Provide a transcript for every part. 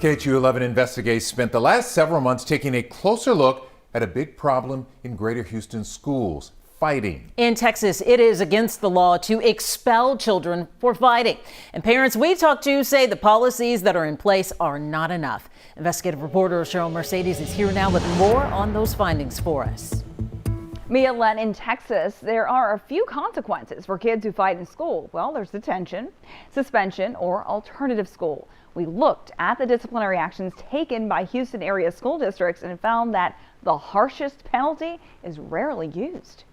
KHOU 11 Investigates spent the last several months taking a closer look at a big problem in Greater Houston schools: fighting. In Texas, it is against the law to expel children for fighting. And parents we talked to say the policies that are in place are not enough. Investigative reporter Cheryl Mercedes is here now with more on those findings for us. Mia Len, in Texas, there are a few consequences for kids who fight in school. Well, there's detention, suspension, or alternative school. We looked at the disciplinary actions taken by Houston area school districts and found that the harshest penalty is rarely used.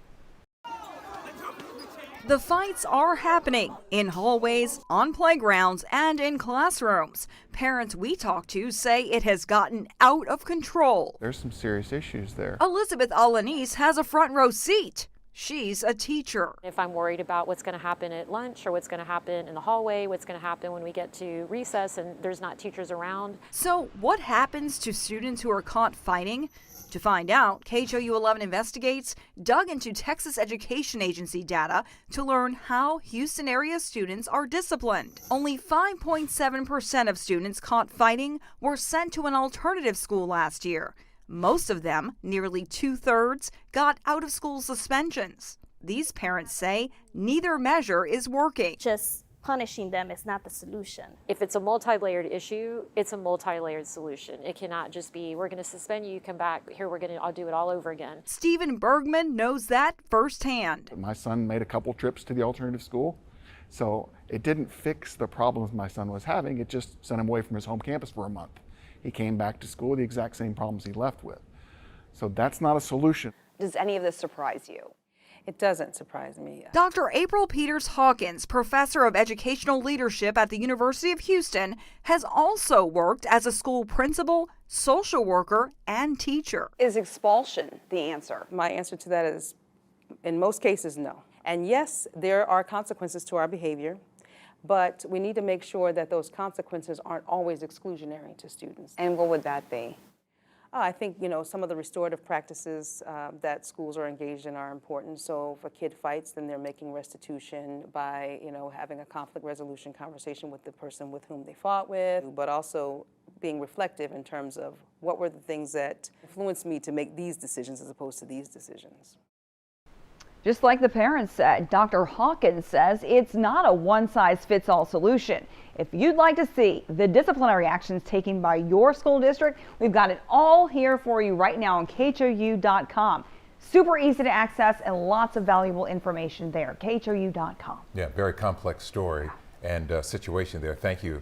The fights are happening in hallways, on playgrounds, and in classrooms. Parents we talked to say it has gotten out of control. There's some serious issues there. Elizabeth Alanis has a front row seat. She's a teacher. If I'm worried about what's going to happen at lunch or what's going to happen in the hallway, what's going to happen when we get to recess and there's not teachers around. So what happens to students who are caught fighting? To find out, KHOU 11 Investigates dug into Texas Education Agency data to learn how Houston area students are disciplined. Only 5.7% of students caught fighting were sent to an alternative school last year. Most of them, nearly 2/3, got out-of-school suspensions. These parents say neither measure is working. Just punishing them is not the solution. If it's a multi-layered issue, it's a multi-layered solution. It cannot just be, we're going to suspend you, come back, here I'll do it all over again. Stephen Bergman knows that firsthand. My son made a couple trips to the alternative school, so it didn't fix the problems my son was having. It just sent him away from his home campus for a month. He came back to school with the exact same problems he left with. So that's not a solution. Does any of this surprise you? It doesn't surprise me. Dr. April Peters Hawkins, professor of educational leadership at the University of Houston, has also worked as a school principal, social worker, and teacher. Is expulsion the answer? My answer to that is, in most cases, no. And yes, there are consequences to our behavior, but we need to make sure that those consequences aren't always exclusionary to students. And what would that be? I think, some of the restorative practices that schools are engaged in are important. So if a kid fights, then they're making restitution by, having a conflict resolution conversation with the person with whom they fought with, but also being reflective in terms of what were the things that influenced me to make these decisions as opposed to these decisions. Just like the parents said, Dr. Hawkins says it's not a one-size-fits-all solution. If you'd like to see the disciplinary actions taken by your school district, we've got it all here for you right now on KHOU.com. Super easy to access and lots of valuable information there. KHOU.com. Yeah, very complex story and situation there. Thank you.